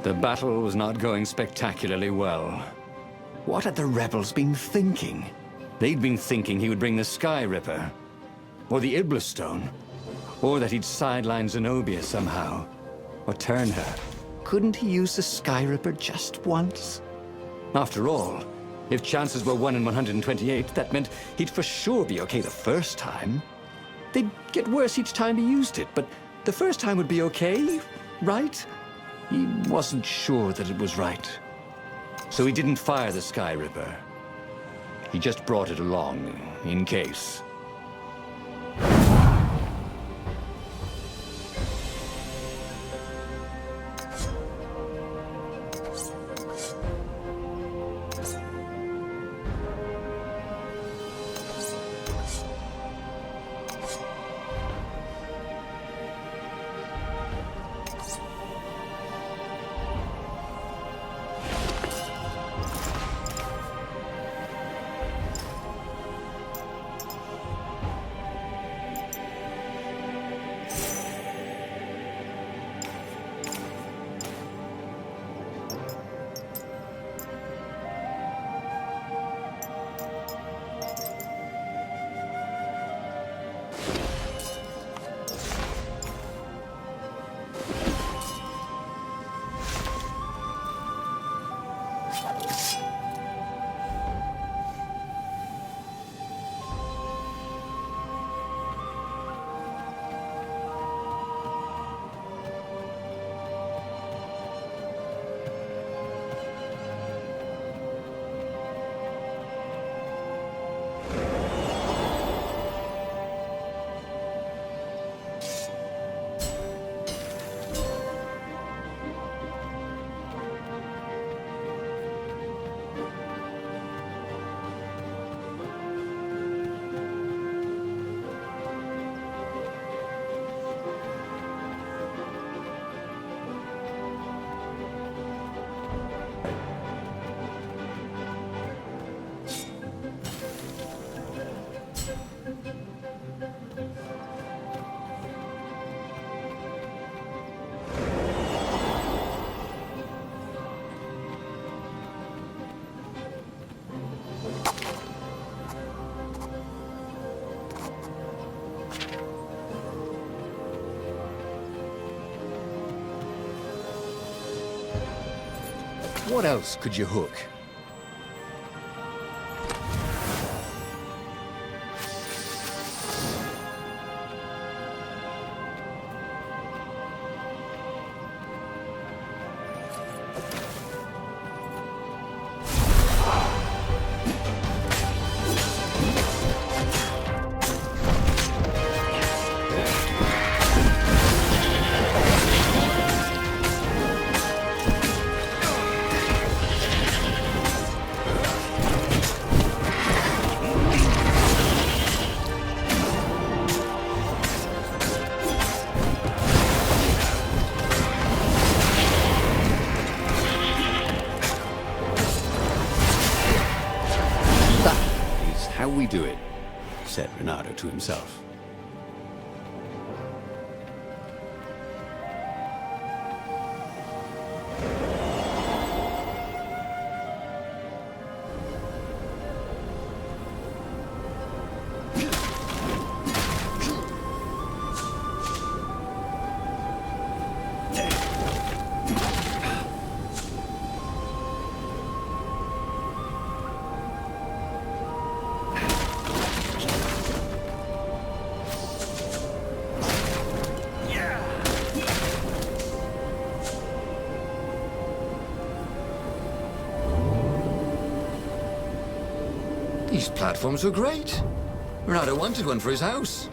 The battle was not going spectacularly well. What had the rebels been thinking? They'd been thinking he would bring the Sky Ripper, or the Iblis Stone, or that he'd sideline Zenobia somehow, or turn her. Couldn't he use the Sky Ripper just once? After all, if chances were 1 in 128, that meant he'd for sure be okay the first time. They'd get worse each time he used it, but the first time would be okay, right? He wasn't sure that it was right. So he didn't fire the Sky Ripper. He just brought it along, in case. What else could you hook? We do it, said Renato to himself. These platforms were great. Renato wanted one for his house.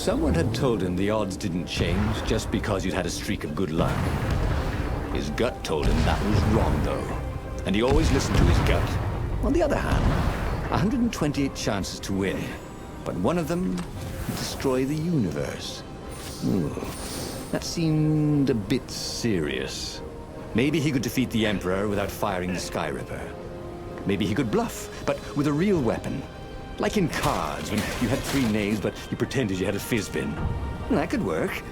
someone had told him the odds didn't change just because you'd had a streak of good luck. His gut told him that was wrong, though. And he always listened to his gut. On the other hand, 128 chances to win. But one of them would destroy the universe. Ooh, that seemed a bit serious. Maybe he could defeat the Emperor without firing the Sky Ripper. Maybe he could bluff, but with a real weapon. Like in cards, when you had 3 knaves, but you pretended you had a fizbin. That could work.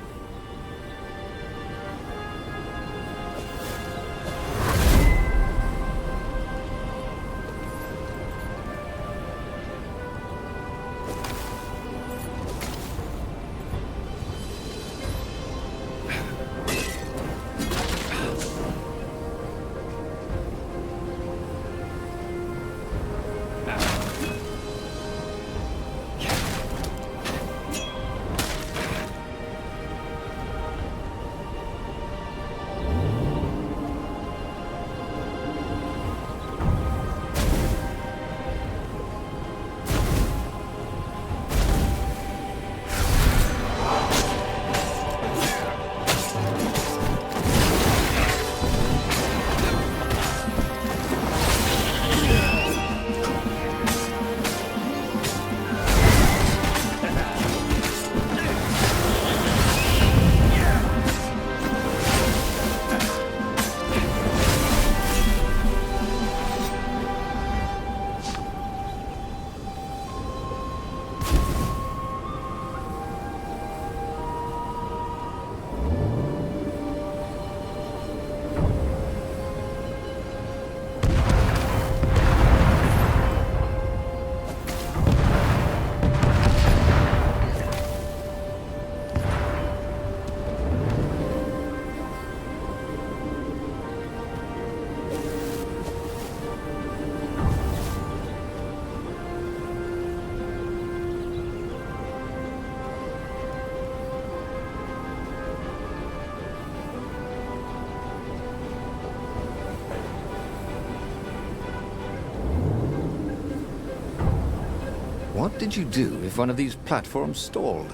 What did you do if one of these platforms stalled?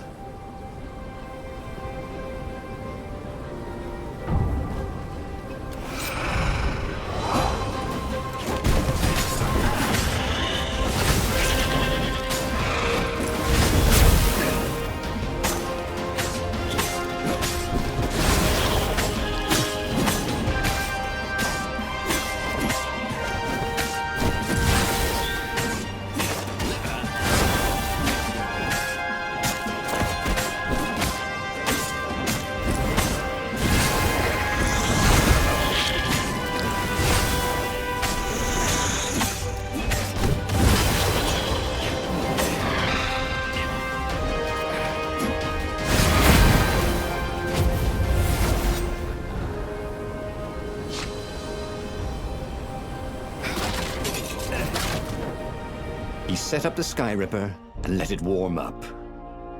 Set up the Sky Ripper and let it warm up.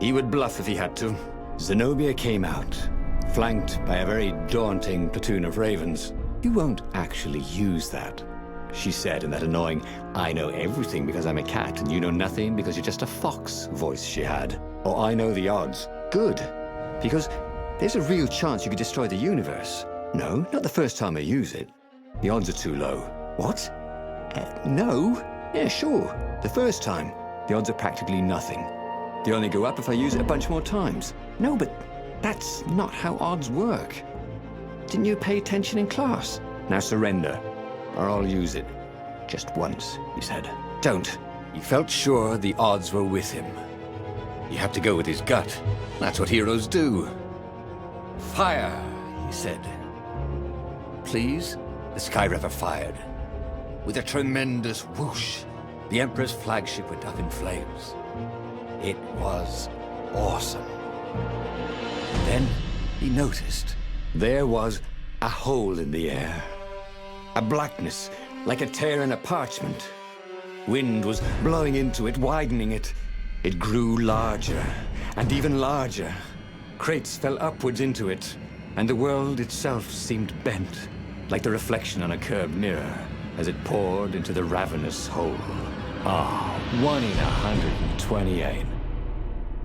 He would bluff if he had to. Zenobia came out, flanked by a very daunting platoon of ravens. You won't actually use that, she said in that annoying, I know everything because I'm a cat and you know nothing because you're just a fox voice she had. Or I know the odds. Good, because there's a real chance you could destroy the universe. No, not the first time I use it. The odds are too low. What? No? Yeah, sure. The first time, the odds are practically nothing. They only go up if I use it a bunch more times. No, but that's not how odds work. Didn't you pay attention in class? Now surrender, or I'll use it. Just once, he said. Don't. He felt sure the odds were with him. He had to go with his gut. That's what heroes do. Fire, he said. Please? The Sky Ripper fired. With a tremendous whoosh, the Emperor's flagship went up in flames. It was awesome. Then he noticed there was a hole in the air. A blackness, like a tear in a parchment. Wind was blowing into it, widening it. It grew larger, and even larger. Crates fell upwards into it, and the world itself seemed bent, like the reflection on a curved mirror, as it poured into the ravenous hole. 1 in 128.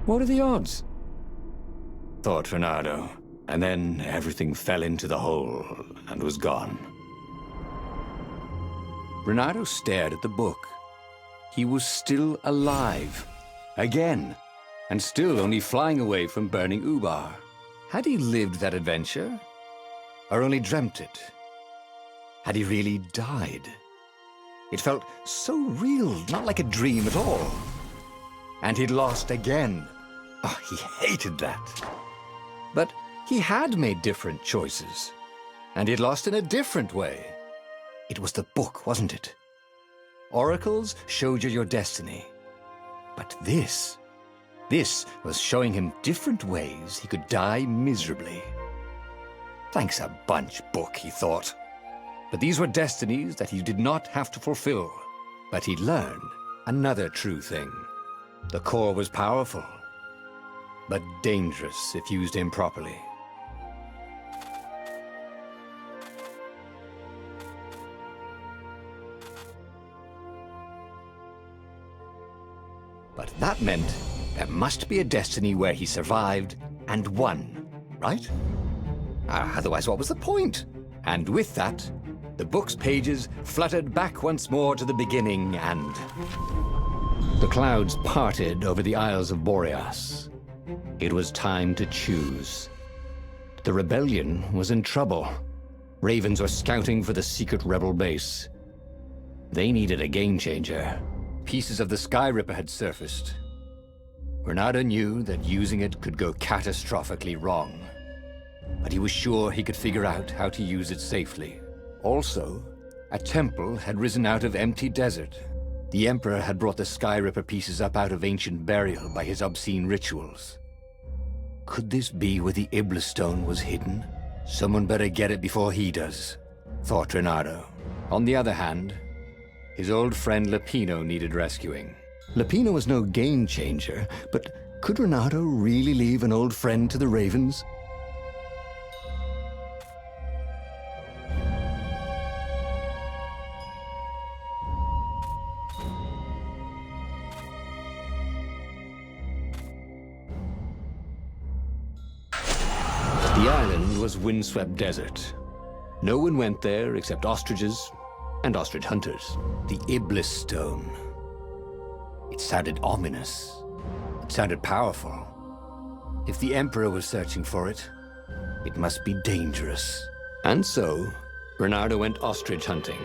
What are the odds? thought Reynardo. And then everything fell into the hole and was gone. Reynardo stared at the book. He was still alive. Again. And still only flying away from burning Ubar. Had he lived that adventure? Or only dreamt it? Had he really died? It felt so real, not like a dream at all. And he'd lost again. Oh, he hated that. But he had made different choices. And he'd lost in a different way. It was the book, wasn't it? Oracles showed you your destiny. But this was showing him different ways he could die miserably. Thanks a bunch, book, he thought. But these were destinies that he did not have to fulfill. But he'd learned another true thing. The core was powerful, but dangerous if used improperly. But that meant there must be a destiny where he survived and won, right? Otherwise, what was the point? And with that, the book's pages fluttered back once more to the beginning, and the clouds parted over the Isles of Boreas. It was time to choose. The rebellion was in trouble. Ravens were scouting for the secret rebel base. They needed a game-changer. Pieces of the Sky Ripper had surfaced. Reynardo knew that using it could go catastrophically wrong, but he was sure he could figure out how to use it safely. Also, a temple had risen out of empty desert. The Emperor had brought the Sky Ripper pieces up out of ancient burial by his obscene rituals. Could this be where the Iblis Stone was hidden? Someone better get it before he does, thought Reynardo. On the other hand, his old friend Lapino needed rescuing. Lapino was no game-changer, but could Reynardo really leave an old friend to the Ravens? The island was windswept desert. No one went there except ostriches and ostrich hunters. The Iblis Stone. It sounded ominous. It sounded powerful. If the Emperor was searching for it, it must be dangerous. And so, Reynardo went ostrich hunting.